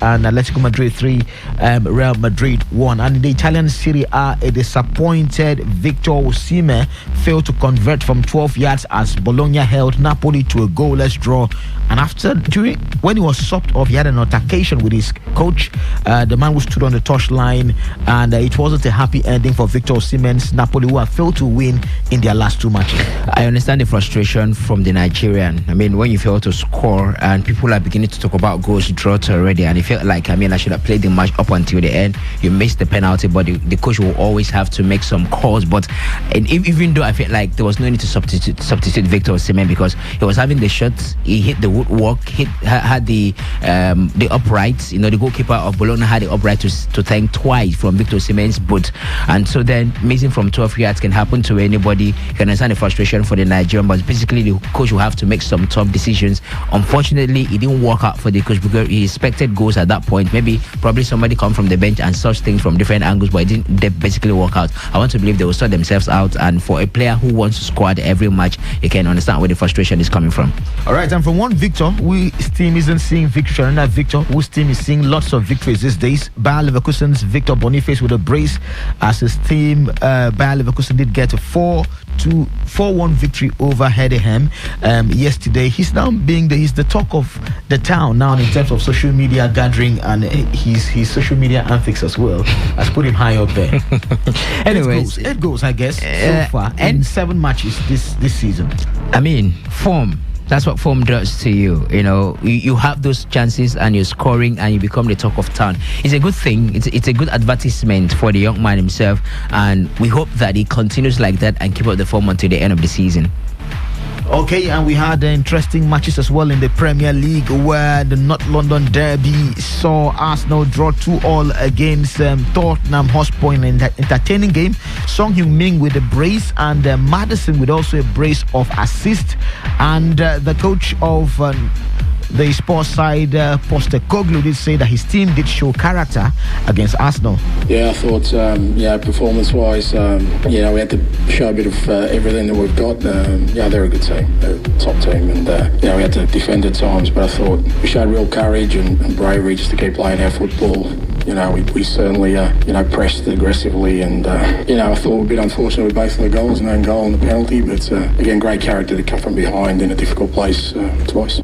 and Atletico Madrid 3, Real Madrid 1. And in the Italian Serie A, a disappointed Victor Osimhen failed to convert from 12 yards as Bologna held Napoli to a goalless draw. And when he was subbed off, he had an altercation with his coach, the man who stood on the touchline, and it wasn't a happy ending for Victor Osimhen's Napoli, who have failed to win in their last 2 matches. I understand the frustration from the Nigerian. I mean, when you fail to score and people are beginning to talk about goals drought already, and it felt like, I should have played the match up until the end. You missed the penalty, but the coach will always have to make some calls. But even though I felt like there was no need to substitute Victor Osimhen, because he was having the shots, he hit the woodwork, had the uprights. The goalkeeper of Bologna had the upright to thank twice from Victor Osimhen's boot. And so then missing from 12 yards can happen to anybody. You can understand the frustration for the Nigerian, but basically the coach will have to make some tough decisions. Unfortunately, it didn't work out for the coach because he expected goals at that point. Probably somebody come from the bench and such things from different angles, but it didn't basically work out. I want to believe they will sort themselves out, and for a player who wants to score at every match, you can understand where the frustration is coming from. All right, and from one Victor, whose team isn't seeing victory, another Victor whose team is seeing lots of victories these days. Bayer Leverkusen's Victor Boniface with a brace as his team, Bayer Leverkusen, did get a 4-1 victory over Heidenheim yesterday. He's now he's the talk of the town now in terms of social media gathering, and his social media antics as well has put him high up there. Anyways, 8 goals, I guess, so far in 7 matches this season. Form. That's what form does to you. You have those chances and you're scoring and you become the talk of town. It's a good thing. It's a good advertisement for the young man himself, and we hope that he continues like that and keep up the form until the end of the season. Okay, and we had interesting matches as well in the Premier League, where the North London Derby saw Arsenal draw 2-2 against Tottenham Hotspur in an entertaining game. Son Heung-min with a brace, and Maddison with also a brace of assist. And the coach of the sports side, Postecoglou, did say that his team did show character against Arsenal. Yeah, I thought, performance-wise, we had to show a bit of everything that we've got. They're a good team. They're a top team, and we had to defend at times, but I thought we showed real courage and bravery just to keep playing our football. We certainly, pressed aggressively, and, I thought we were a bit unfortunate with both of the goals, an own goal and the penalty, but, again, great character to come from behind in a difficult place twice.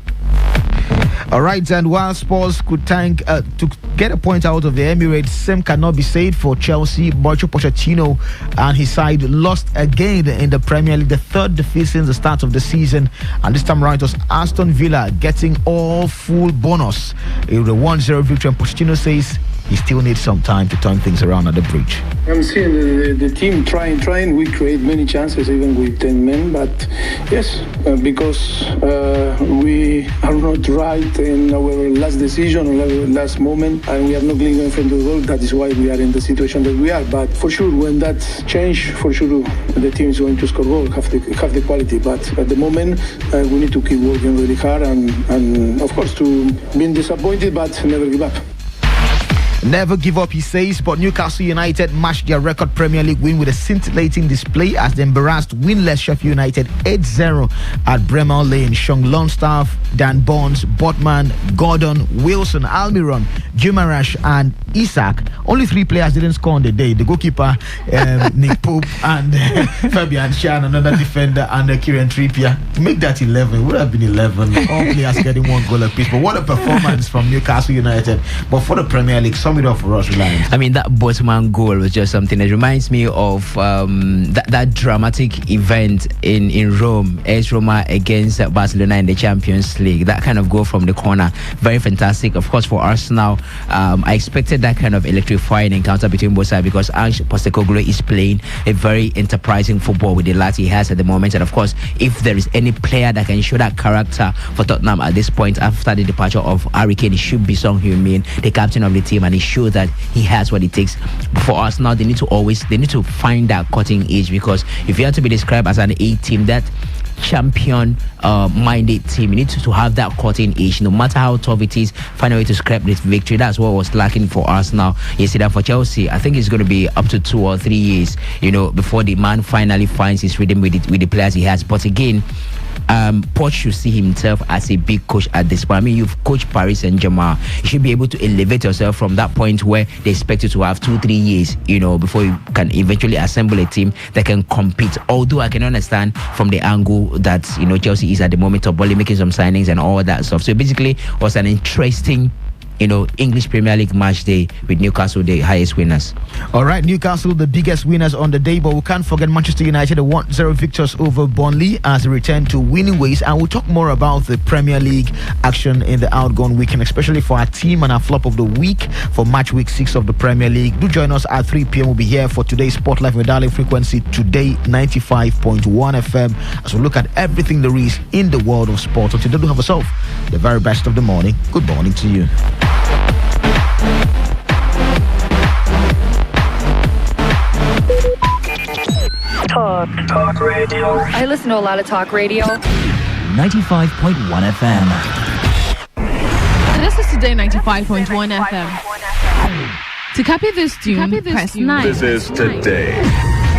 All right, and while Spurs could to get a point out of the Emirates, same cannot be said for Chelsea. Mauricio Pochettino and his side lost again in the Premier League, the 3rd defeat since the start of the season, and this time around it was Aston Villa getting all full bonus. It was a 1-0 victory, and Pochettino says he still needs some time to turn things around at the bridge. I'm seeing the team trying. We create many chances even with 10 men, but yes, because we are not right in our last decision or last moment, and we are not clean in front of the goal. That is why we are in the situation that we are. But for sure, when that change, for sure the team is going to score goal, have the quality. But at the moment, we need to keep working really hard and of course to be disappointed, but never give up. Never give up, he says, but Newcastle United matched their record Premier League win with a scintillating display as they embarrassed winless Sheffield United 8-0 at Bramall Lane. Sean Longstaff, Dan Bonds, Botman, Gordon, Wilson, Almiron, Guimaraes and Isak. Only 3 players didn't score on the day. The goalkeeper, Nick Pope, and Fabian Schär, another defender, and Kieran Trippier. To make that 11, would have been 11. All players getting 1 goal apiece. But what a performance from Newcastle United. But for the Premier League, sum it up for us, Reliance. That Botman goal was just something that reminds me of that dramatic event in Rome, AS Roma against Barcelona in the Champions League. That kind of goal from the corner, very fantastic. Of course, for Arsenal, I expected that kind of electrifying encounter between both sides, because Ange Postecoglou is playing a very enterprising football with the lads he has at the moment. And of course, if there is any player that can show that character for Tottenham at this point after the departure of Harry Kane, it should be Son Heung-min, the captain of the team, and he showed that he has what it takes. For us now, they need to find that cutting edge, because if you have to be described as an A team, that champion minded team, you need to have that cutting edge. No matter how tough it is, find a way to scrap this victory. That's what was lacking for Arsenal yesterday. For Chelsea, I think it's going to be up to 2 or 3 years, before the man finally finds his rhythm with the players he has. But again, Poch should see himself as a big coach at this point. I mean, you've coached Paris Saint-Germain. You should be able to elevate yourself from that point where they expect you to have 2-3 years, before you can eventually assemble a team that can compete. Although I can understand from the angle that, Chelsea is at the moment of Bolly making some signings and all that stuff. So basically, it was an interesting English Premier League match day with Newcastle, the highest winners. All right, Newcastle, the biggest winners on the day, but we can't forget Manchester United, the 1-0 victors over Burnley as they return to winning ways. And we'll talk more about the Premier League action in the outgone weekend, especially for our team and our flop of the week for match week 6 of the Premier League. Do join us at 3 p.m. We'll be here for today's Spotlight with Darling Frequency, Today 95.1 FM, as we look at everything there is in the world of sport. Until then, do have yourself the very best of the morning. Good morning to you. Talk radio. I listen to a lot of talk radio. 95.1 FM. This is Today 95.1 FM. To copy this tune, press 9. This is Today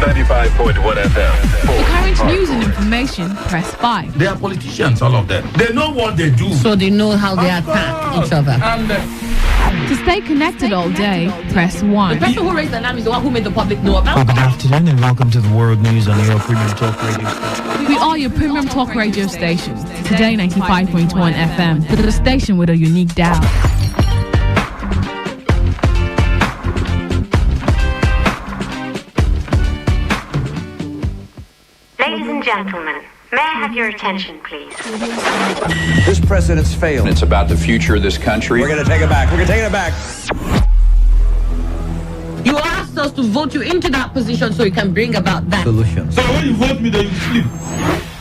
95.1 FM. For current news and information, press 5. They are politicians, all of them. They know what they do. So they know how they attack each other. To stay connected all day, press 1. The person who raised the alarm is the one who made the public know about. Good afternoon and welcome to the World News on your Premium Talk Radio station. We are your Premium Talk Radio station. Today 95.1 FM, the station with a unique dial. Ladies and gentlemen, may I have your attention, please? This president's failed. It's about the future of this country. We're going to take it back. We're going to take it back. You asked us to vote you into that position so you can bring about that solution. So when you vote me, then you sleep.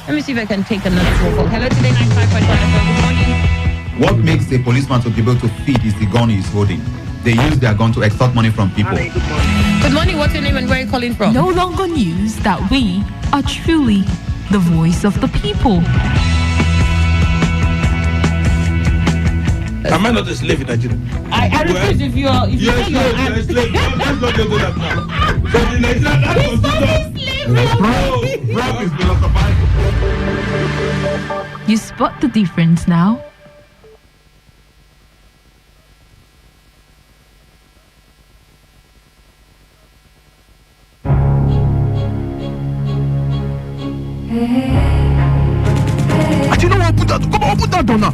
Let me see if I can take another phone call. Hello, Today 95.1 FM. Good morning. What makes a policeman to be able to feed is the gun he's holding. They use their gun to extort money from people. Good morning. What's your name and where are you calling from? No longer news that we are truly the voice of the people. Am I not a slave in Nigeria? I refuse if you're a slave. Let's not do that now. So the Nigerian rap is philosophical. You spot the difference now? You know what? Put that down now.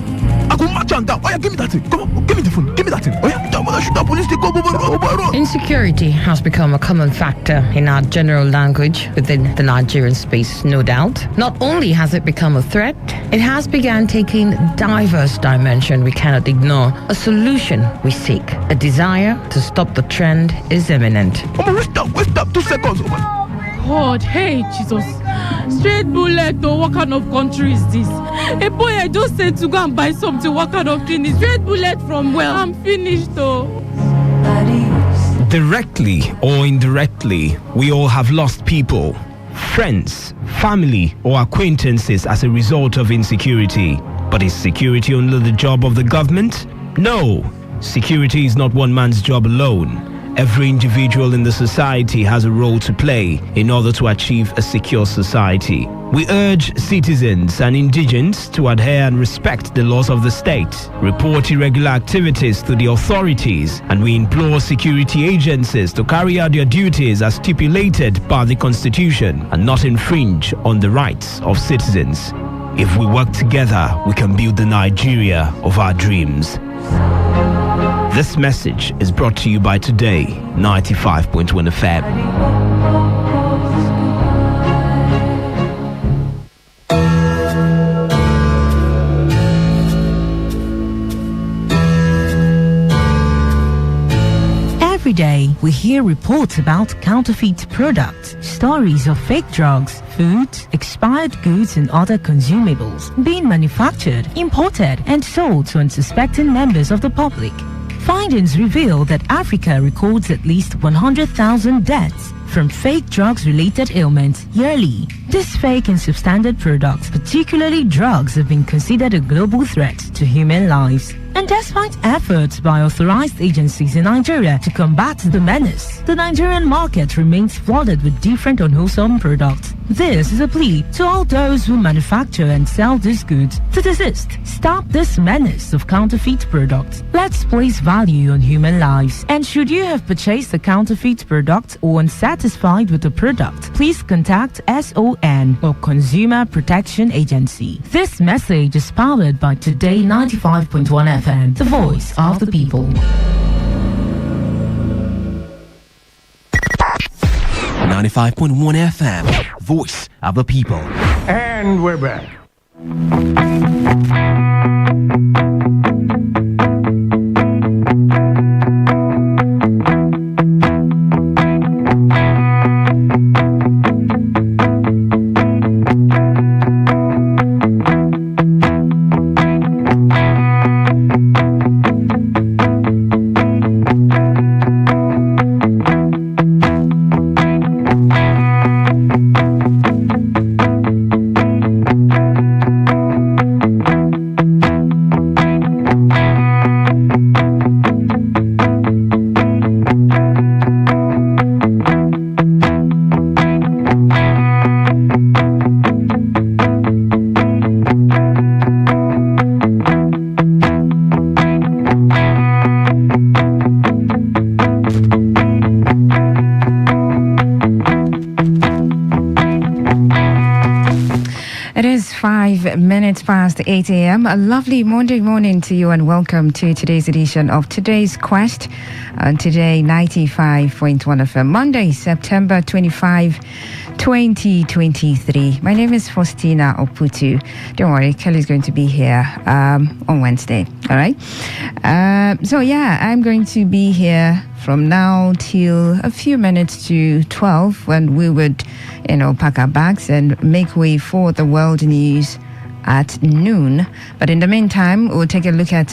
I go match and down. Oh yeah, give me that thing. Come on, give me the phone. Give me that thing. Oh yeah, shoot the police. They go over. Insecurity has become a common factor in our general language within the Nigerian space, no doubt. Not only has it become a threat, it has begun taking diverse dimension we cannot ignore. A solution we seek. A desire to stop the trend is imminent. Wait up, 2 seconds. God, hey, Jesus. Straight bullet, though, what kind of country is this? Hey, boy, I just said to go and buy something. What kind of thing is straight bullet from where? I'm finished, though. Directly or indirectly, we all have lost people, friends, family, or acquaintances as a result of insecurity. But is security only the job of the government? No. Security is not one man's job alone. Every individual in the society has a role to play in order to achieve a secure society. We urge citizens and indigents to adhere and respect the laws of the state, report irregular activities to the authorities, and we implore security agencies to carry out their duties as stipulated by the Constitution and not infringe on the rights of citizens. If we work together, we can build the Nigeria of our dreams. This message is brought to you by Today 95.1 FM. Every day, we hear reports about counterfeit products, stories of fake drugs, foods, expired goods and other consumables being manufactured, imported and sold to unsuspecting members of the public. Findings reveal that Africa records at least 100,000 deaths from fake drugs-related ailments yearly. These fake and substandard products, particularly drugs, have been considered a global threat to human lives. And despite efforts by authorized agencies in Nigeria to combat the menace, the Nigerian market remains flooded with different unwholesome products. This is a plea to all those who manufacture and sell these goods to desist. Stop this menace of counterfeit products. Let's place value on human lives. And should you have purchased a counterfeit product or unsatisfied with the product, please contact SON or Consumer Protection Agency. This message is powered by Today 95.1 FM, the voice of the people. 95.1 FM, voice of the people. And we're back. Minutes past 8 a.m. A lovely Monday morning to you and welcome to today's edition of Today's Quest on Today 95.1 FM. Monday, September 25, 2023. My name is Faustina Oputu. Don't worry, Kelly's going to be here on Wednesday. All right. I'm going to be here from now till a few minutes to 12 when we would, pack our bags and make way for the world news at noon. But in the meantime, we'll take a look at,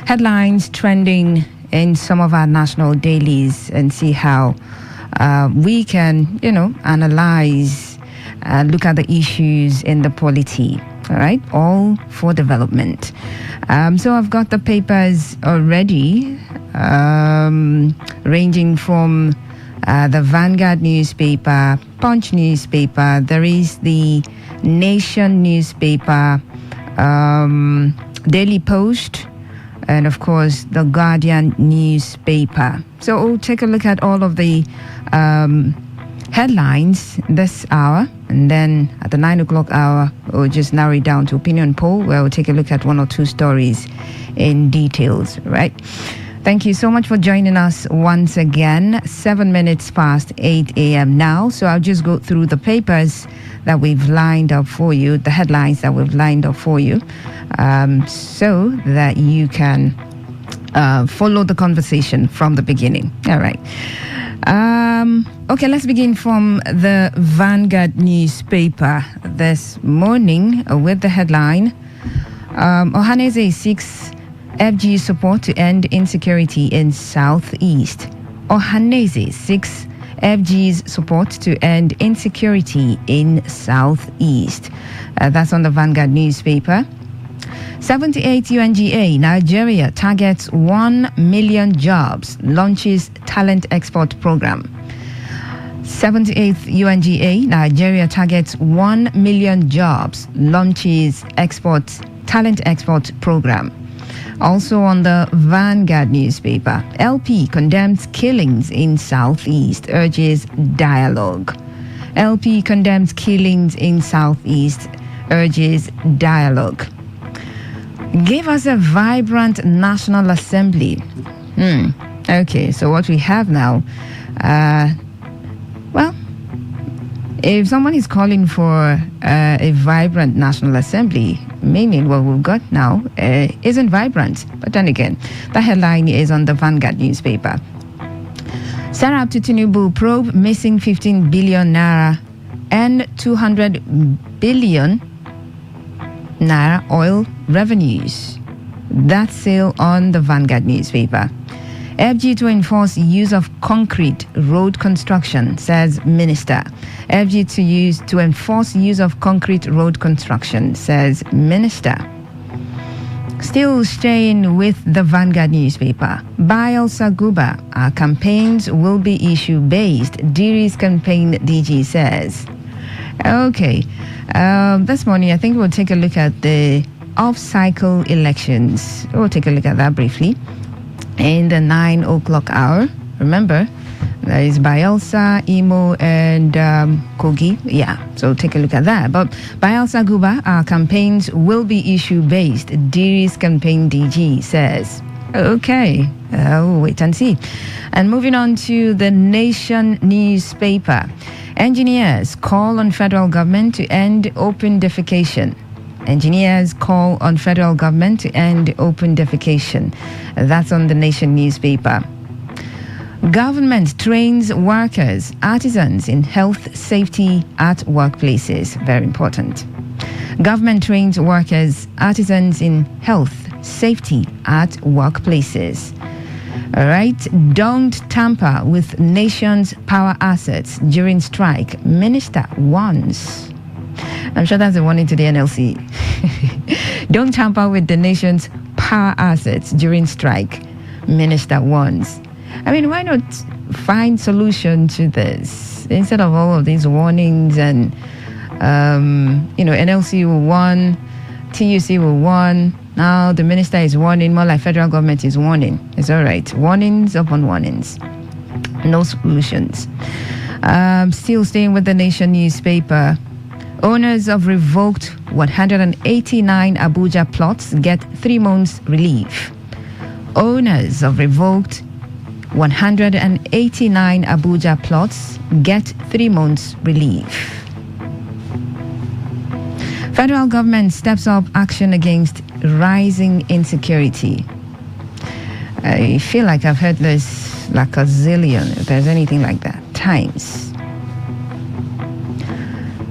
headlines trending in some of our national dailies and see how we can, analyze, look at the issues in the polity. All right, all for development. So I've got the papers already, ranging from the Vanguard newspaper, Punch newspaper, there is the Nation newspaper, Daily Post, and of course the Guardian newspaper. So we'll take a look at all of the headlines this hour, and then at the 9 o'clock hour we'll just narrow it down to opinion poll, where we'll take a look at one or two stories in details, right? Thank you so much for joining us once again. 7 minutes past 8 a.m. now. So I'll just go through the papers that we've lined up for you, the headlines that we've lined up for you, so that you can follow the conversation from the beginning. All right. Okay, let's begin from the Vanguard newspaper this morning with the headline, Ohaneze seeks FG support to end insecurity in Southeast. Ohaneze seeks FG's support to end insecurity in Southeast. That's on the Vanguard newspaper. 78 UNGA, Nigeria targets 1 million jobs, launches talent export program. 78th UNGA, Nigeria targets 1 million jobs, launches talent export program. Also on the Vanguard newspaper, LP condemns killings in Southeast, urges dialogue. LP condemns killings in Southeast, urges dialogue. Give us a vibrant National Assembly. Okay, so what we have now, if someone is calling for a vibrant National Assembly, meaning what we've got now isn't vibrant. But then again, the headline is on the Vanguard newspaper. Sarah to Tinubu probe missing 15 billion naira and 200 billion naira oil revenues. That's still on the Vanguard newspaper. FG to enforce use of concrete road construction, says Minister. FG to enforce use of concrete road construction, says Minister. Still staying with the Vanguard newspaper, Bielsa Guba, our campaigns will be issue-based, Diri's campaign DG says. Okay, this morning I think we'll take a look at the off-cycle elections. We'll take a look at that briefly in the 9 o'clock hour. Remember, there is Bielsa, Imo, and Kogi. Yeah, so take a look at that. But Bielsa Guba, our campaigns will be issue-based, Diri's campaign DG says. Okay, we'll wait and see. And moving on to the Nation newspaper. Engineers call on federal government to end open defecation. Engineers call on federal government to end open defecation. That's on the Nation newspaper. Government trains workers, artisans in health safety at workplaces. Very important. Government trains workers, artisans in health safety at workplaces. All right. Don't tamper with nation's power assets during strike. Minister warns. I'm sure that's a warning to the NLC. Don't tamper with the nation's power assets during strike. Minister warns. I mean, why not find solution to this instead of all of these warnings and, NLC will warn, TUC will warn. Now the minister is warning, more like federal government is warning. It's all right. Warnings upon warnings. No solutions. Still staying with the Nation newspaper. Owners of revoked 189 Abuja plots get 3 months relief. Owners of revoked 189 Abuja plots get 3 months relief. Federal government steps up action against rising insecurity. I feel like I've heard this like a zillion, if there's anything like that, times.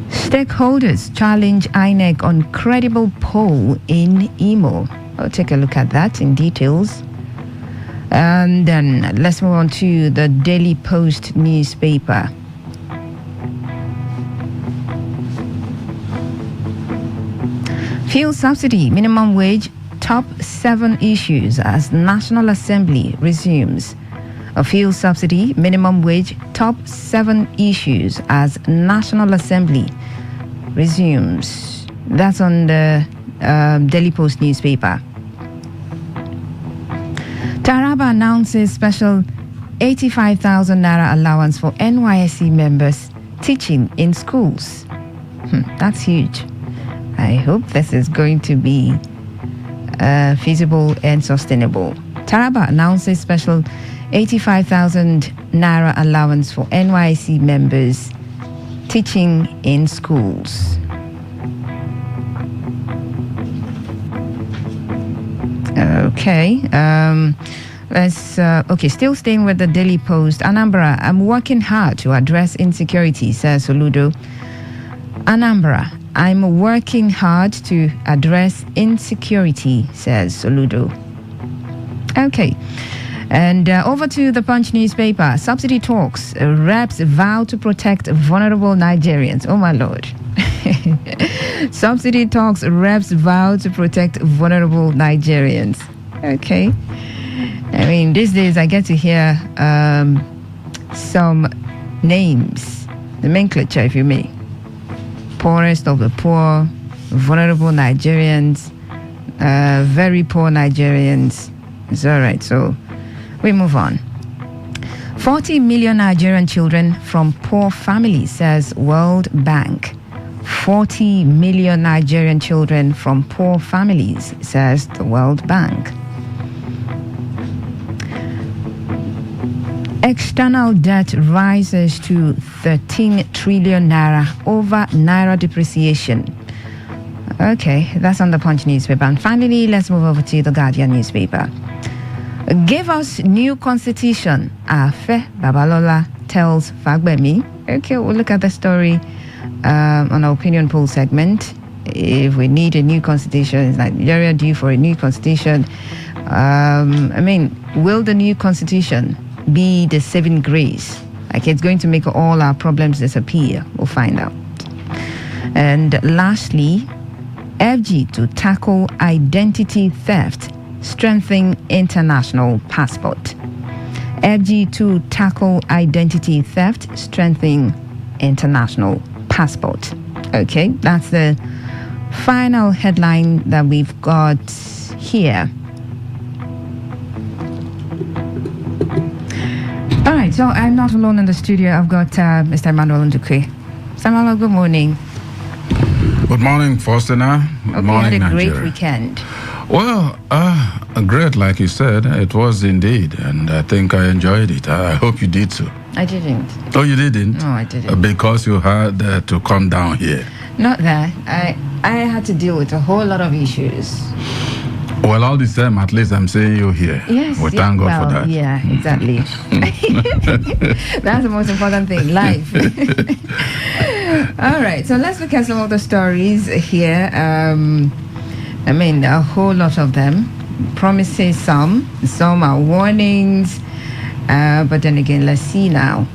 Stakeholders challenge INEC on credible poll in Imo. I'll take a look at that in details. And then let's move on to the Daily Post newspaper. Fuel subsidy, minimum wage, top 7 issues as National Assembly resumes. A fuel subsidy, minimum wage, top 7 issues as National Assembly resumes. That's on the Daily Post newspaper. Taraba announces special 85,000 naira allowance for NYSC members teaching in schools. That's huge. I hope this is going to be feasible and sustainable. Taraba announces special 85,000 naira allowance for NYSC members teaching in schools. Okay. Still staying with the Daily Post. Anambra, I'm working hard to address insecurity, says Soludo. Anambra, I'm working hard to address insecurity, says Soludo. Okay. And over to the Punch newspaper. Subsidy talks. Reps vow to protect vulnerable Nigerians. Oh, my Lord. Subsidy talks. Reps vow to protect vulnerable Nigerians. Okay. I mean, these days I get to hear some names, nomenclature, if you may. Poorest of the poor, vulnerable Nigerians, very poor Nigerians. It's all right. So we move on. 40 million Nigerian children from poor families, says World Bank. 40 million Nigerian children from poor families, says the World Bank. External debt rises to 13 trillion naira over naira depreciation. Okay, that's on the Punch newspaper. And finally, let's move over to the Guardian newspaper. Give us new constitution, Afe Babalola tells Fagbemi. Okay, we'll look at the story on our opinion poll segment. If we need a new constitution, is Nigeria due for a new constitution? Will the new constitution be the saving grace? Like it's going to make all our problems disappear? We'll find out. And lastly, FG to tackle identity theft, strengthen international passport. FG to tackle identity theft, strengthen international passport. Okay, that's the final headline that we've got here. All right, so I'm not alone in the studio. I've got Mr. Emmanuel Ndukwe. Mr. Emmanuel, good morning. Good morning, Faustina. Good morning, you had a Nigeria. great weekend. Well, great, like you said. It was indeed, and I think I enjoyed it. I hope you did too. I didn't. Oh, you didn't? No, I didn't. Because you had to come down here. Not that. I had to deal with a whole lot of issues. Well, all the same, at least I'm seeing you here. Yes. We thank God for that. Yeah, exactly. That's the most important thing, life. All right, so let's look at some of the stories here. I mean, a whole lot of them. Promises some are warnings. But then again, let's see now.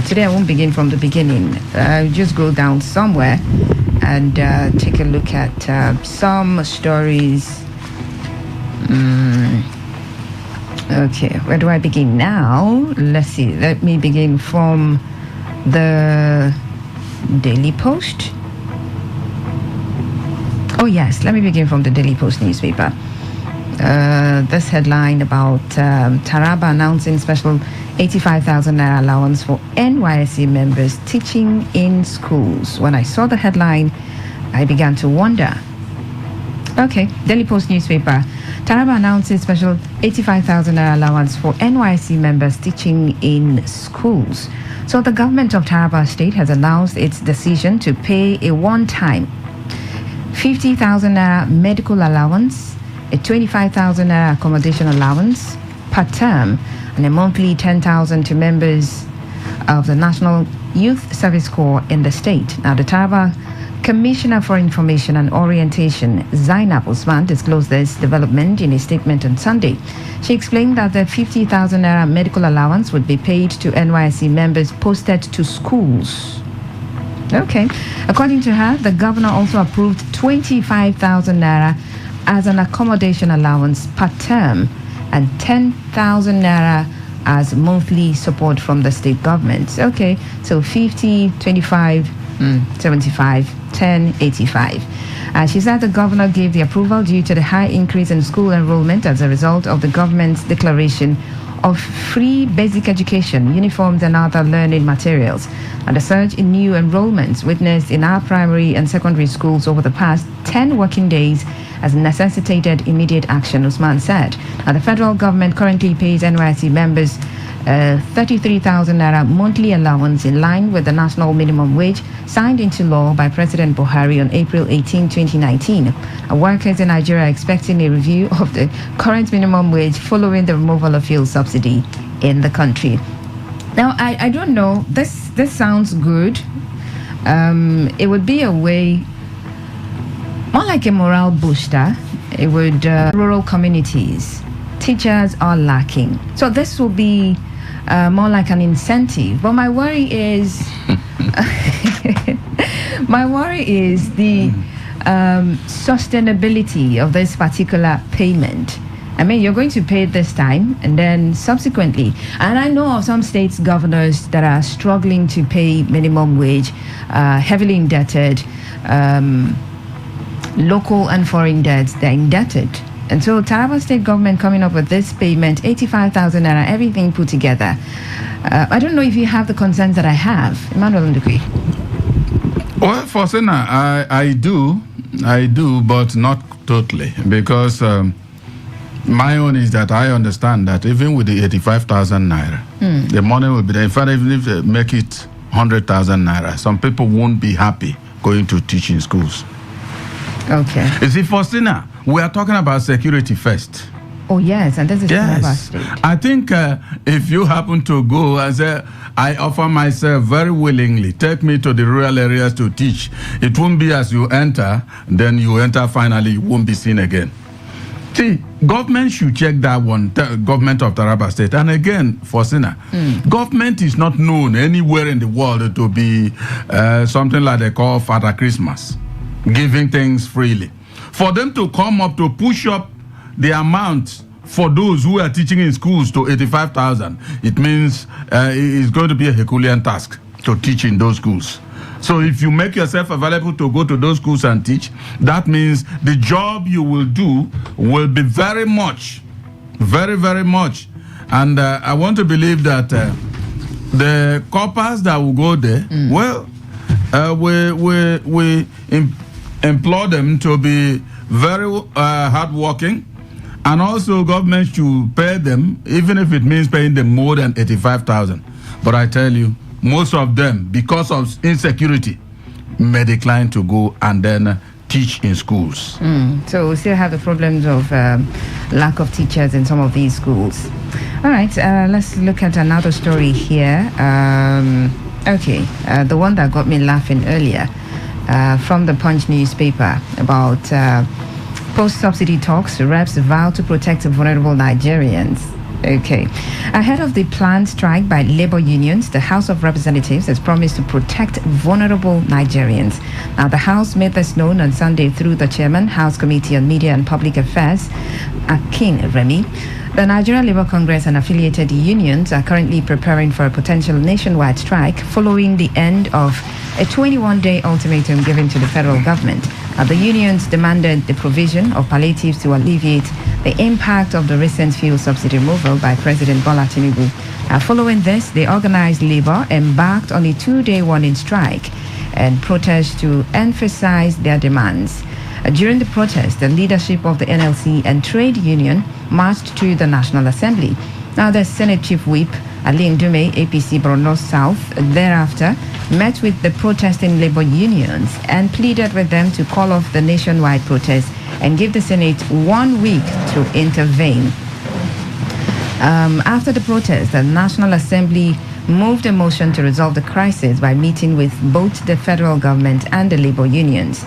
Today I won't begin from the beginning. Just go down somewhere and take a look at some stories. Okay, where do I begin now? Let's see. Let me begin from the Daily Post. Oh yes, let me begin from the Daily Post newspaper. This headline about Taraba announcing special 85,000 naira allowance for NYSC members teaching in schools. When I saw the headline, I began to wonder. Okay, Daily Post newspaper. Taraba announces special 85,000 naira allowance for NYSC members teaching in schools. So the government of Taraba State has announced its decision to pay a one-time 50,000 naira medical allowance, a 25,000 naira accommodation allowance per term, and a monthly 10,000 to members of the National Youth Service Corps in the state. Now, the Taraba Commissioner for Information and Orientation, Zainab Usman, disclosed this development in a statement on Sunday. She explained that the 50,000 naira medical allowance would be paid to NYSC members posted to schools. Okay. According to her, the governor also approved 25,000 naira as an accommodation allowance per term and 10,000 naira as monthly support from the state government. Okay, so 50, 25, 75, 10, 85. She said the governor gave the approval due to the high increase in school enrollment as a result of the government's declaration of free basic education, uniforms and other learning materials, and the surge in new enrollments witnessed in our primary and secondary schools over the past 10 working days has necessitated immediate action, Usman said. Now, the federal government currently pays NYSC members 33,000 naira monthly allowance in line with the national minimum wage signed into law by President Buhari on April 18, 2019. Workers in Nigeria are expecting a review of the current minimum wage following the removal of fuel subsidy in the country. Now, I don't know, this sounds good. It would be a way, more like a morale booster. It would, rural communities, teachers are lacking. So this will be more like an incentive. But my worry is, the sustainability of this particular payment. I mean, you're going to pay it this time and then subsequently. And I know of some states governors that are struggling to pay minimum wage, heavily indebted, local and foreign debts, they're indebted. And so Taraba State government coming up with this payment, 85,000 naira, everything put together. I don't know if you have the concerns that I have. Emmanuel Ndukwe. Well, Faustina, I do, but not totally, because my own is that I understand that even with the 85,000 naira, the money will be there. In fact, even if they make it 100,000 naira, some people won't be happy going to teaching schools. Okay. You see, Faustina, we are talking about security first. Oh, yes, and this is Taraba State. I think if you happen to go and say, I offer myself very willingly, take me to the rural areas to teach, it won't be as you enter, then you enter finally, you won't be seen again. See, government should check that one, government of Taraba State. And again, Faustina, government is not known anywhere in the world to be something like they call Father Christmas. giving things freely. For them to come up to push up the amount for those who are teaching in schools to 85,000, it means it's going to be a Herculean task to teach in those schools. So if you make yourself available to go to those schools and teach, that means the job you will do will be very much. And I want to believe that the corpers that will go there, we implore them to be very hardworking, and also government should pay them, even if it means paying them more than 85,000. But I tell you, most of them, because of insecurity, may decline to go and then teach in schools. So we still have the problems of lack of teachers in some of these schools. All right, let's look at another story here. The one that got me laughing earlier from the Punch newspaper about post-subsidy talks, reps vow to protect vulnerable Nigerians. Okay. Ahead of the planned strike by labor unions, the House of Representatives has promised to protect vulnerable Nigerians. Now, the House made this known on Sunday through the chairman, House Committee on Media and Public Affairs, Akin Remi. The Nigerian Labour Congress and affiliated unions are currently preparing for a potential nationwide strike following the end of a 21-day ultimatum given to the federal government. The unions demanded the provision of palliatives to alleviate the impact of the recent fuel subsidy removal by President Bola Tinubu. Following this, the organized labor embarked on a 2-day warning strike and protest to emphasize their demands. During the protest, the leadership of the NLC and trade union marched to the National Assembly. Now, the Senate Chief Whip, Ali Ndume, APC Borno South, thereafter met with the protesting labor unions and pleaded with them to call off the nationwide protest and give the Senate 1 week to intervene. After the protest, the National Assembly moved a motion to resolve the crisis by meeting with both the federal government and the labor unions.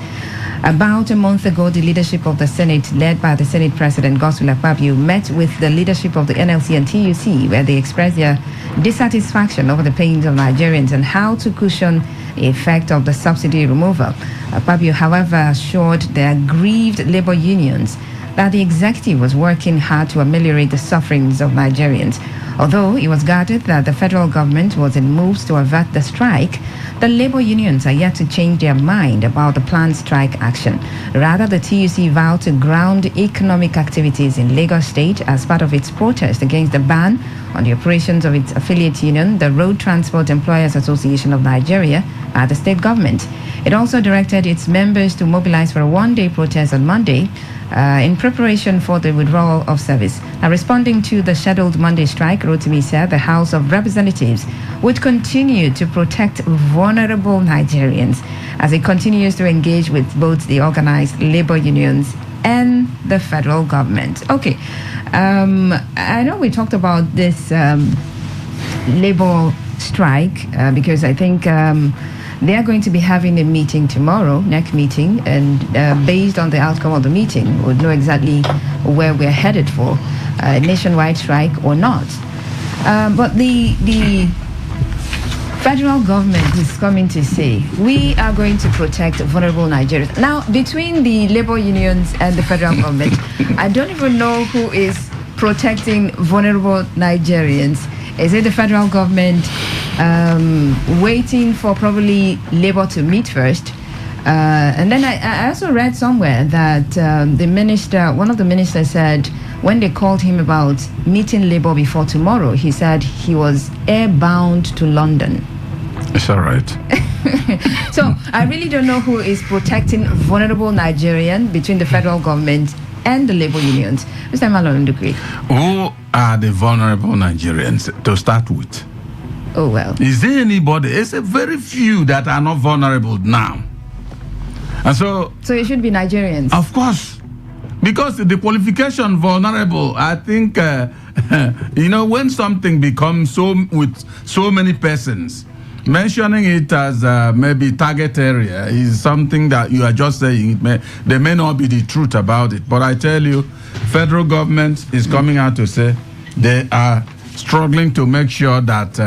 About a month ago, the leadership of the Senate, led by the Senate President Godswill Akpabio, met with the leadership of the NLC and TUC, where they expressed their dissatisfaction over the pains of Nigerians and how to cushion the effect of the subsidy removal. Akpabio, however, assured the aggrieved labor unions that the executive was working hard to ameliorate the sufferings of Nigerians. Although he was guarded that the federal government was in moves to avert the strike, the labor unions are yet to change their mind about the planned strike action. Rather, the TUC vowed to ground economic activities in Lagos State as part of its protest against the ban on the operations of its affiliate union, the Road Transport Employers Association of Nigeria, at the state government. It also directed its members to mobilize for a 1-day protest on Monday in preparation for the withdrawal of service. Now, responding to the scheduled Monday strike, Rotimi said the House of Representatives would continue to protect vulnerable Nigerians as it continues to engage with both the organized labor unions and the federal government. Okay, I know we talked about this labor strike because I think they are going to be having a meeting tomorrow, next meeting, and based on the outcome of the meeting, we'll know exactly where we're headed for, a nationwide strike or not. But the federal government is coming to say, we are going to protect vulnerable Nigerians. Now, between the labor unions and the federal government, I don't even know who is protecting vulnerable Nigerians. Is it the federal government waiting for probably labor to meet first? And then I also read somewhere that the minister, one of the ministers said, when they called him about meeting labor before tomorrow, he said he was airbound to London. It's all right. So I really don't know who is protecting vulnerable Nigerian between the federal government and the labor unions. Mr. Malolundukri. Who are the vulnerable Nigerians to start with? Oh, well. Is there anybody? It's a very few that are not vulnerable now. And so it should be Nigerians. Of course. Because the qualification vulnerable, I think, when something becomes so with so many persons, mentioning it as maybe target area is something that you are just saying. There may not be the truth about it. But I tell you, federal government is coming out to say they are struggling to make sure that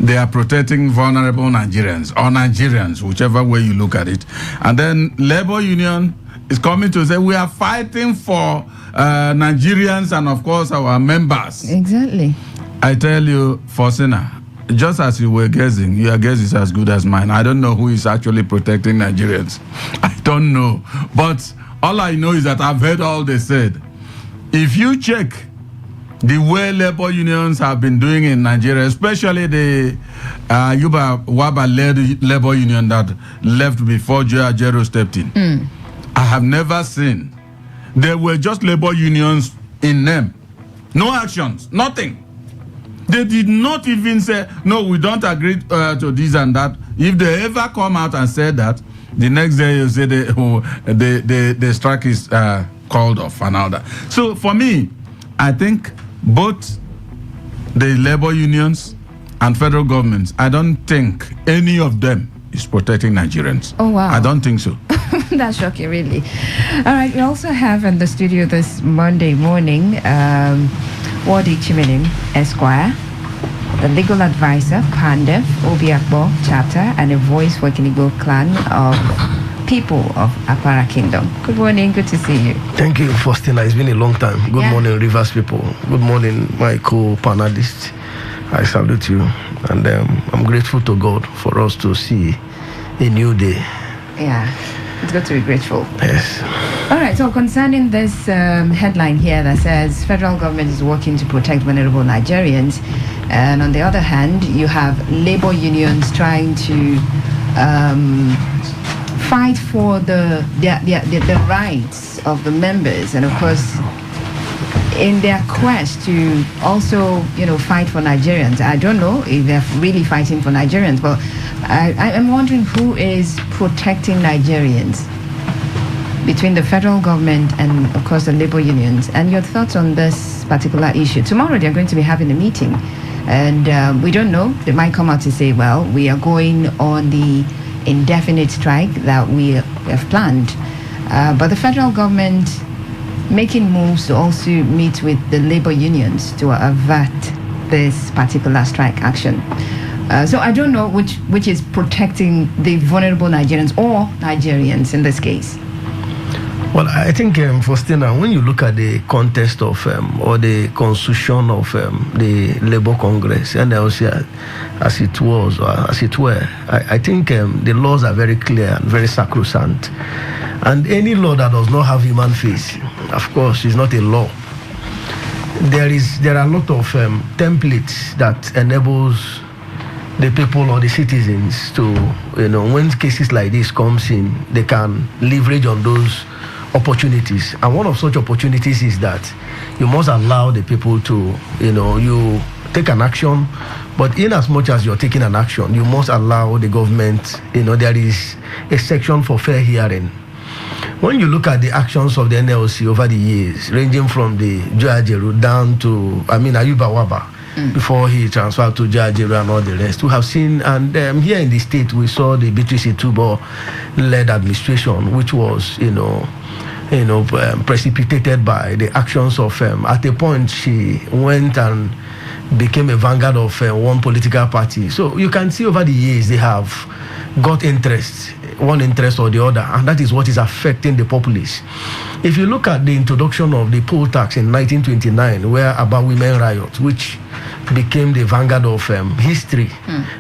they are protecting vulnerable Nigerians, or Nigerians, whichever way you look at it. And then labor union is coming to say we are fighting for Nigerians and, of course, our members. Exactly. I tell you, Faustina, just as you were guessing, your guess is as good as mine. I don't know who is actually protecting Nigerians. I don't know. But all I know is that I've heard all they said. If you check the way labor unions have been doing in Nigeria, especially the Yuba Waba-led labor union that left before Joe Ajero stepped in, I have never seen. There were just labor unions in them. No actions, nothing. They did not even say, no, we don't agree to this and that. If they ever come out and say that, the next day you say the strike is called off and all that. So for me, I think both the labor unions and federal governments, I don't think any of them is protecting Nigerians. Oh, wow. I don't think so. That's shocking, really. All right, we also have in the studio this Monday morning Wadi Chiminim Esquire, the legal advisor, Pandef, Obiakbo chapter, and a voice for Kinigo clan of people of Apara Kingdom. Good morning, good to see you. Thank you, Faustina. It's been a long time. Good morning, Rivers people. Good morning, my co-panelists. I salute you, and I'm grateful to God for us to see a new day. Yeah, it's good to be grateful. Yes. All right, so concerning this headline here that says federal government is working to protect vulnerable Nigerians, and on the other hand, you have labor unions trying to fight for the rights of the members, and of course, in their quest to also, fight for Nigerians. I don't know if they're really fighting for Nigerians, but I'm wondering who is protecting Nigerians between the federal government and, of course, the labor unions. And your thoughts on this particular issue. Tomorrow they're going to be having a meeting, and we don't know. They might come out to say, well, we are going on the indefinite strike that we have planned. But the federal government making moves to also meet with the labor unions to avert this particular strike action. So I don't know which is protecting the vulnerable Nigerians or Nigerians in this case. Well, I think, Faustina, when you look at the context of or the constitution of the Labour Congress, and also as it was, or as it were, I think the laws are very clear and very sacrosanct. And any law that does not have human face, of course, is not a law. There are a lot of templates that enables the people or the citizens to, when cases like this comes in, they can leverage on those opportunities. And one of such opportunities is that you must allow the people to, you take an action, but in as much as you're taking an action, you must allow the government, there is a section for fair hearing. When you look at the actions of the NLC over the years, ranging from the Joajeru down to, Ayuba Waba, before he transferred to Joajeru and all the rest, we have seen, and here in the state, we saw the Beatrice Itubo-led administration, which was, precipitated by the actions of, at a point, she went and became a vanguard of one political party. So you can see over the years, they have got one interest or the other, and that is what is affecting the populace. If you look at the introduction of the poll tax in 1929, where about women riots, which became the vanguard of history,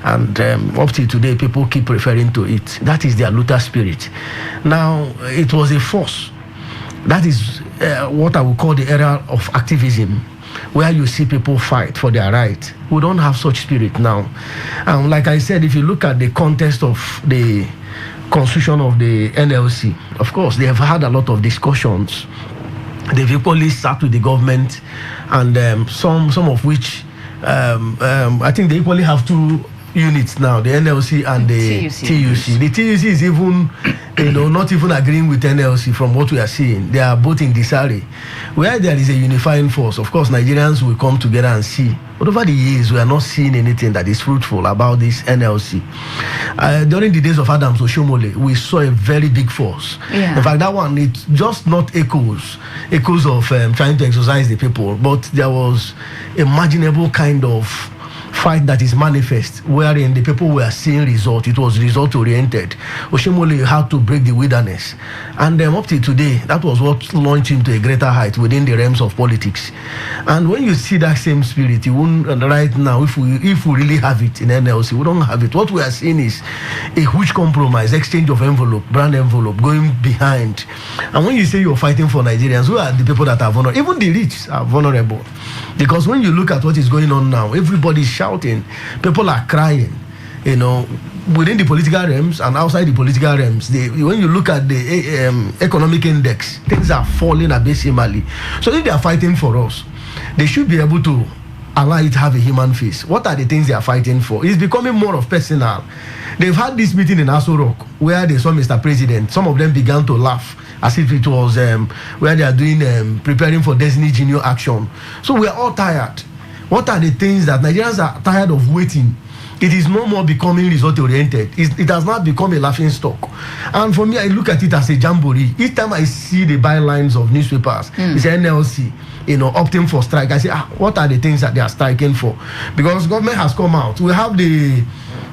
and up to today, people keep referring to it. That is their Luther spirit. Now, it was a force. That is what I would call the era of activism, where you see people fight for their right. We don't have such spirit now. And like I said, if you look at the context of the constitution of the NLC, of course, they have had a lot of discussions. They've equally sat with the government, and some of which, I think they equally have two units now, the NLC and the TUC. The TUC is even, not even agreeing with NLC from what we are seeing. They are both in disarray. Where there is a unifying force, of course, Nigerians will come together and see. But over the years, we are not seeing anything that is fruitful about this NLC. During the days of Adams Oshomole, we saw a very big force. Yeah. In fact, that one, it's just not echoes of trying to exercise the people, but there was imaginable kind of fight that is manifest, wherein the people were seeing result. It was result oriented. Oshimole had to break the wilderness, and up till today, that was what launched him to a greater height within the realms of politics. And when you see that same spirit, you won't, right now, if we really have it in NLC, we don't have it. What we are seeing is a huge compromise, exchange of envelope, brand envelope, going behind. And when you say you're fighting for Nigerians, who are the people that are vulnerable? Even the rich are vulnerable, because when you look at what is going on now, everybody is shouting, people are crying, within the political realms and outside the political realms. When you look at the economic index, things are falling abysmally. So if they are fighting for us, they should be able to allow it to have a human face. What are the things they are fighting for? It's becoming more of personal. They've had this meeting in Aso Rock where they saw Mr. President. Some of them began to laugh as if it was where they are doing preparing for Destiny Junior action. So we are all tired. What are the things that Nigerians are tired of waiting? It is no more becoming result oriented. It has not become a laughing stock. And for me, I look at it as a jamboree. Each time I see the bylines of newspapers, it's NLC, opting for strike, I say, what are the things that they are striking for? Because government has come out. We have the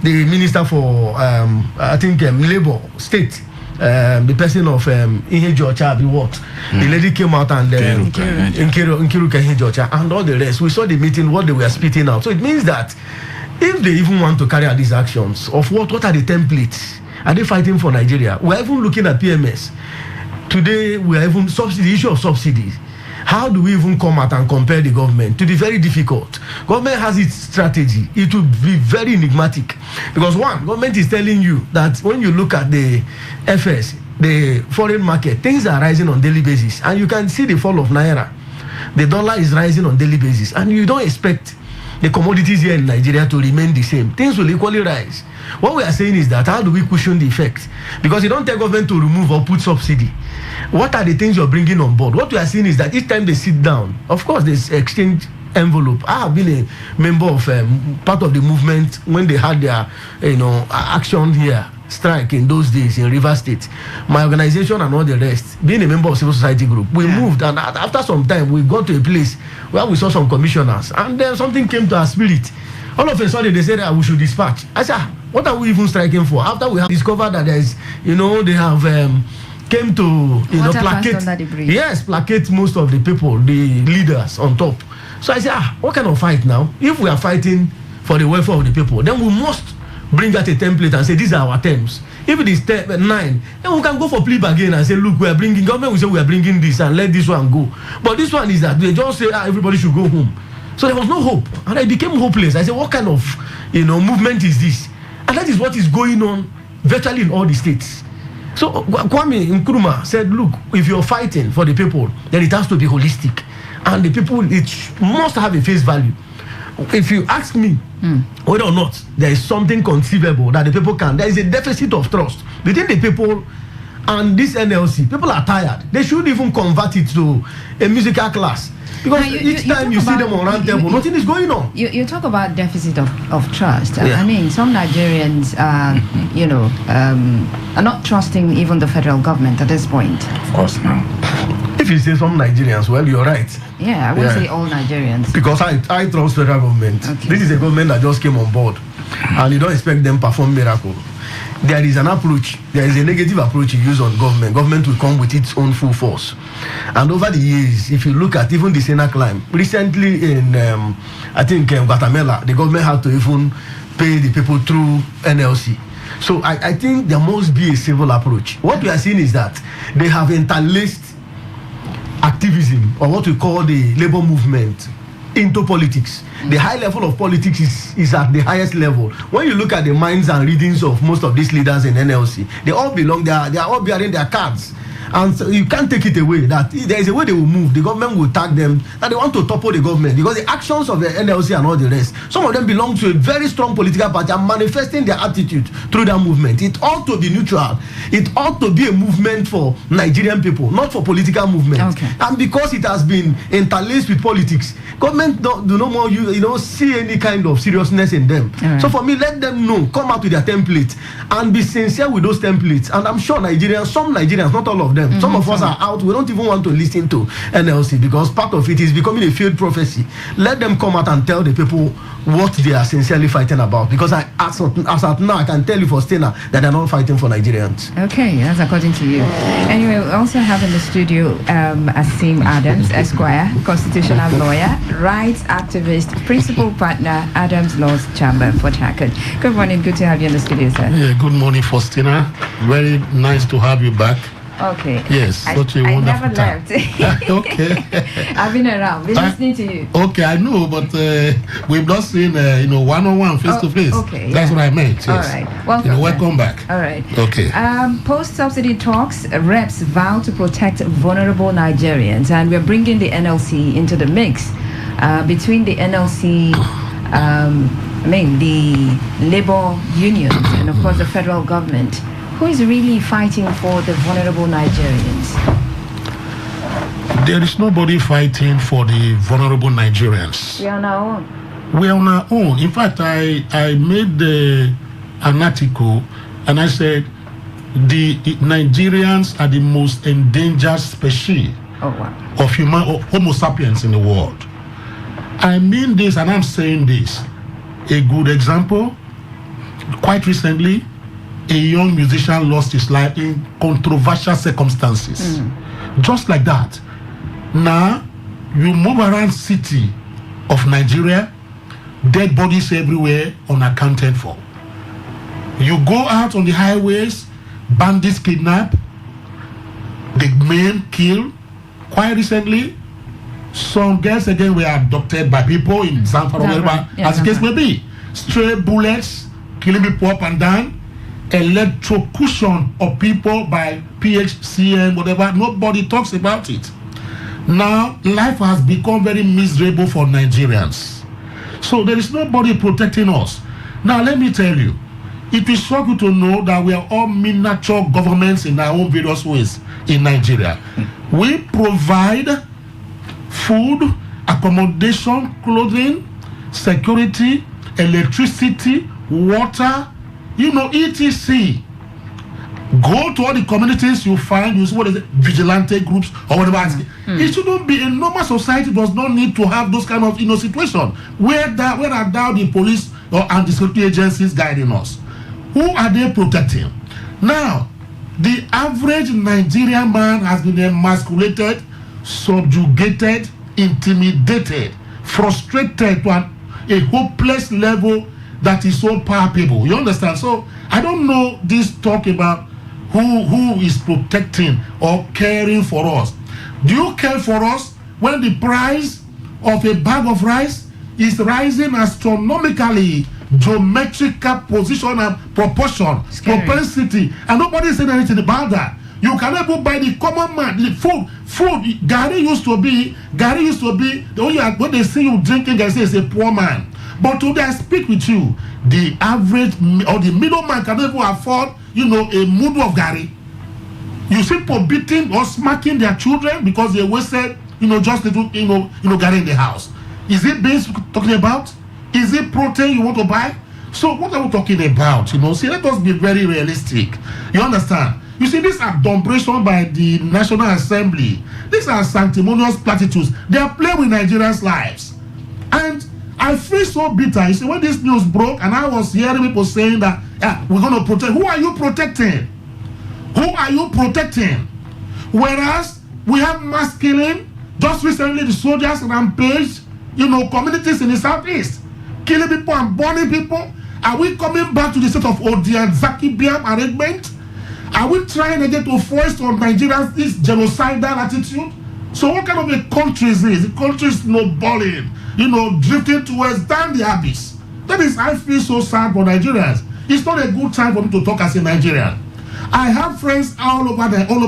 minister for labor state, the person of Iheji Ocha, the lady came out and Nkiruka Iheji Ocha and all the rest. We saw the meeting, what they were spitting out. So it means that if they even want to carry out these actions, of what are the templates? Are they fighting for Nigeria? We're even looking at PMS. Today, we are even the issue of subsidies. How do we even come out and compare the government? To be very difficult. Government has its strategy. It will be very enigmatic. Because one, government is telling you that when you look at the FS, the foreign market, things are rising on daily basis. And you can see the fall of Naira. The dollar is rising on daily basis. And you don't expect the commodities here in Nigeria to remain the same. Things will equally rise. What we are saying is that how do we cushion the effect? Because you don't tell government to remove or put subsidy. What are the things you're bringing on board? What we are seeing is that each time they sit down, of course, there's exchange envelope. I have been a member of part of the movement when they had their action here, strike in those days in Rivers State. My organization and all the rest, being a member of civil society group, we moved, and after some time we got to a place where we saw some commissioners, and then something came to our spirit. All of a sudden they said that we should dispatch. I said, what are we even striking for? After we have discovered that there is, they have came to placate most of the people, the leaders on top. So I said, what kind of fight now? If we are fighting for the welfare of the people, then we must bring out a template and say these are our terms. If it is 9, then we can go for plea bargain and say, look, we are bringing, government will say we are bringing this and let this one go. But this one is that they just say everybody should go home. So there was no hope, and I became hopeless. I said, what kind of movement is this? And that is what is going on virtually in all the states. So Kwame Nkrumah said, look, if you're fighting for the people, then it has to be holistic, and the people, it must have a face value. If you ask me whether or not there is something conceivable that the people can, there is a deficit of trust between the people and this NLC. People are tired. They should even convert it to a musical class. Because each time you see them on round table, nothing is going on. You talk about deficit of trust. I mean, some Nigerians, are not trusting even the federal government at this point. Of course, now. If you say some Nigerians, well, you're right. Yeah, I won't say all Nigerians. Because I trust federal government. Okay. This is a government that just came on board, and you don't expect them to perform miracle. There is an approach, there is a negative approach you use on government. Government will come with its own full force. And over the years, if you look at even the Sena climb, recently in, Guatemala, the government had to even pay the people through NLC. So I think there must be a civil approach. What we are seeing is that they have interlaced activism, or what we call the labor movement, into politics. The high level of politics is at the highest level. When you look at the minds and readings of most of these leaders in NLC, they all belong there. They are all bearing their cards. And so you can't take it away that there is a way they will move. The government will tag them that they want to topple the government, because the actions of the NLC and all the rest, some of them belong to a very strong political party and manifesting their attitude through that movement. It ought to be neutral. It ought to be a movement for Nigerian people, not for political movement. Okay. And because it has been interlaced with politics, government do no more see any kind of seriousness in them. Right. So for me, let them come out with their templates and be sincere with those templates. And I'm sure some Nigerians, not all of them, them. Some of us are out. We don't even want to listen to NLC because part of it is becoming a failed prophecy. Let them come out and tell the people what they are sincerely fighting about. Because as of now, I can tell you for Stena that they're not fighting for Nigerians. Okay, that's according to you. Anyway, we also have in the studio Asim Adams, Esquire, constitutional lawyer, rights activist, principal partner, Adams Laws Chamber, Port Harcourt. Good morning. Good to have you in the studio, sir. Yeah, good morning, Faustina. Very nice to have you back. Okay. Yes, such a wonderful I never time. left. Okay. I've been around, been listening to you. Okay, I know, but we've not seen, one-on-one, face-to-face. Okay. That's what I meant, yes. All right. Welcome. Welcome back. All right. Okay. Post-subsidy talks, reps vow to protect vulnerable Nigerians, and we're bringing the NLC into the mix. Between the NLC, the labor unions, and of course the federal government, who is really fighting for the vulnerable Nigerians? There is nobody fighting for the vulnerable Nigerians. We are on our own. We are on our own. In fact, I made an article and I said the Nigerians are the most endangered species of Homo sapiens in the world. I mean this and I'm saying this. A good example, quite recently, a young musician lost his life in controversial circumstances. Just like that. Now, you move around city of Nigeria, dead bodies everywhere, unaccounted for. You go out on the highways, bandits kidnap, the men kill. Quite recently, some girls again were abducted by people in Zamfara, as the case may be. Stray bullets, killing people up and down. Electrocution of people by PHCN, whatever. Nobody talks about it. Now, life has become very miserable for Nigerians. So there is nobody protecting us. Now, let me tell you, it will shock you to know that we are all miniature governments in our own various ways in Nigeria. We provide food, accommodation, clothing, security, electricity, water, etc. Go to all the communities you find, you see what is it, vigilante groups or whatever. It shouldn't be. A normal society does not need to have those kind of situation. Where are now the police and the security agencies guiding us? Who are they protecting? Now, the average Nigerian man has been emasculated, subjugated, intimidated, frustrated to a hopeless level that is so palpable. You understand? So I don't know this talk about who is protecting or caring for us. Do you care for us when the price of a bag of rice is rising astronomically, geometrical position and proportion, propensity, and nobody is saying anything about that? You cannot even buy the common man, the food. Gary used to be, when they see you drinking, they say it's a poor man. But today I speak with you, the average or the middleman cannot even afford, a mudu of Gary. You see people beating or smacking their children because they wasted, just little, Gary in the house. Is it beans talking about? Is it protein you want to buy? So what are we talking about? See, let us be very realistic. You understand? You see, these are adumbration by the National Assembly. These are sanctimonious platitudes. They are playing with Nigerians' lives. And I feel so bitter. You see, when this news broke, and I was hearing people saying that, we're going to protect. Who are you protecting? Who are you protecting? Whereas we have mass killing. Just recently, the soldiers rampaged, communities in the southeast, killing people and burning people. Are we coming back to the state of Odian Zaki Biam arrangement? Are we trying again to force on Nigerians this genocidal attitude? So what kind of a country is this? The country is snowballing, drifting towards down the abyss. That is, I feel so sad for Nigerians. It's not a good time for me to talk as a Nigerian. I have friends all over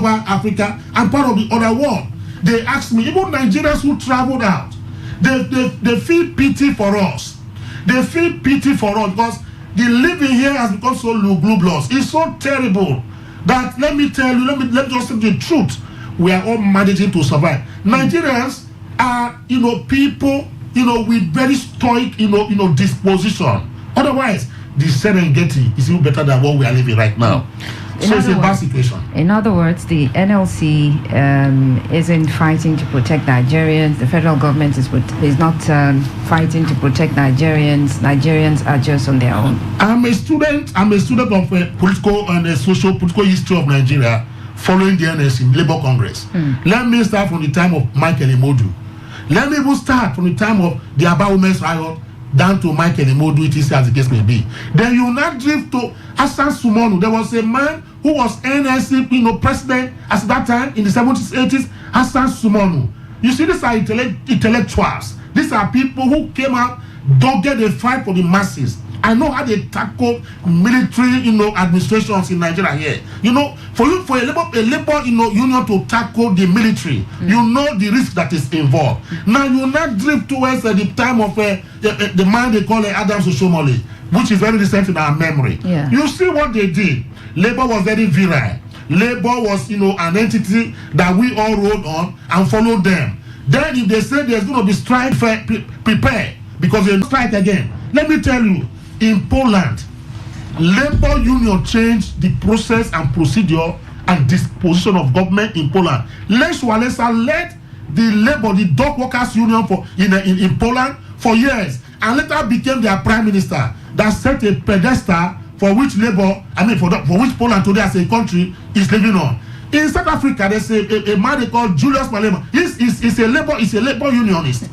Africa and part of the other world. They ask me, even Nigerians who traveled out, they feel pity for us. They feel pity for us because the living here has become so lugubrious. It's so terrible that, let me tell you, let me just say the truth. We are all managing to survive. Nigerians are, people, with very stoic, disposition. Otherwise, the Serengeti is even better than what we are living right now. So it's a bad situation. In other words, the NLC isn't fighting to protect Nigerians. The federal government is not fighting to protect Nigerians. Nigerians are just on their own. I'm a student of political and political history of Nigeria, following the NLC Labour Congress. Let me start from the time of Michael Imodu. Let me even start from the time of the Aba Women's Riot down to Michael Imodu, etc., as the case may be. Then you now drift to Hassan Sumonu. There was a man who was NLC, president at that time in the 70s, 80s, Hassan Sumonu. You see, these are intellectuals. These are people who came out, dogged a fight for the masses. I know how they tackle military, administrations in Nigeria here. For a labor union to tackle the military, you know the risk that is involved. Now you not drift towards the time of the man they call Adams Oshomole, which is very recent in our memory. Yeah. You see what they did. Labor was very virile. Labor was, an entity that we all rode on and followed them. Then if they say there's going to be strike, prepare, because they'll strike again. Let me tell you, in Poland, labor union changed the process and procedure and disposition of government in Poland. Lech Walesa led the dock workers union in Poland for years, and later became their prime minister that set a pedestal for which for which Poland today as a country is living on. In South Africa, there's a man they call Julius Malema. He's a labor unionist.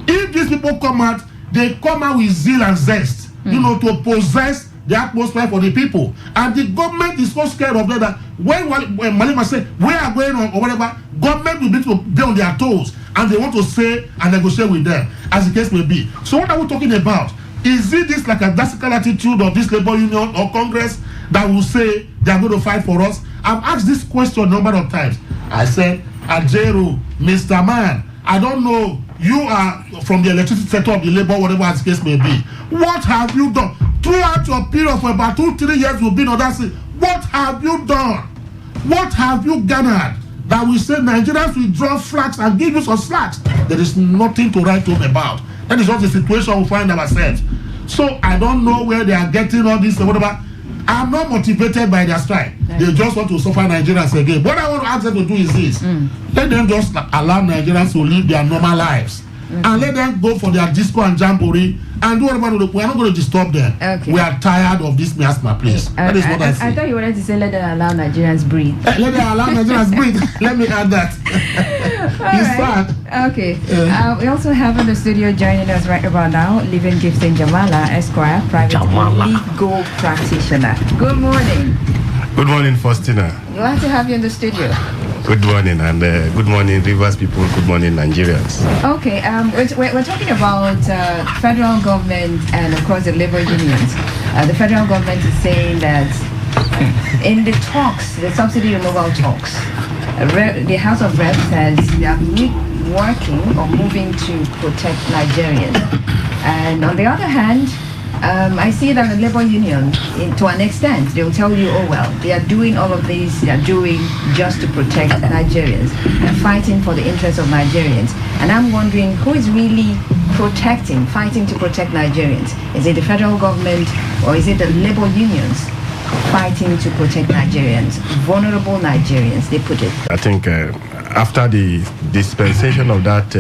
If these people come out, they come out with zeal and zest, to possess the atmosphere for the people. And the government is so scared of them that when Malema say we are going on or whatever, government will be to be on their toes, and they want to say and negotiate with them, as the case may be. So what are we talking about? Is it this like a classical attitude of this labor union or Congress that will say they are going to fight for us? I've asked this question a number of times. I said, Ajeru, Mr. Man, I don't know, you are from the electricity sector of the labor, whatever the case may be. What have you done? Throughout your period for about 2-3 years you've been on that scene, what have you done? What have you garnered that we say Nigerians will draw flags and give you some slacks? There is nothing to write home about. That is not the situation we find ourselves. So I don't know where they are getting all this or whatever. I'm not motivated by their strike. They just want to suffer Nigerians again. What I want to ask them to do is this. Let them just allow Nigerians to live their normal lives. And let them go for their disco and jamboree and do whatever. We are not going to disturb them. Okay. We are tired of this miasma, please. That is what I say. I thought you wanted to say let them allow Nigerians breathe. Let them allow Nigerians breathe. Let me add that. It's sad. Okay. We also have in the studio joining us right about now, Living Gifting Jamala, Esquire, private legal practitioner. Good morning. Good morning, Faustina. Glad to have you in the studio. Good morning, and good morning, Rivers people. Good morning, Nigerians. Okay, we're talking about federal government and, of course, the labor unions. The federal government is saying that in the talks, the subsidy removal talks, the House of Reps says they are working or moving to protect Nigerians. And on the other hand, I see that the labor union, to an extent, they will tell you, oh well, they are doing all of this, they are doing just to protect Nigerians and fighting for the interests of Nigerians. And I'm wondering, who is really fighting to protect Nigerians? Is it the federal government or is it the labor unions fighting to protect Nigerians, vulnerable Nigerians, they put it? I think after the dispensation of that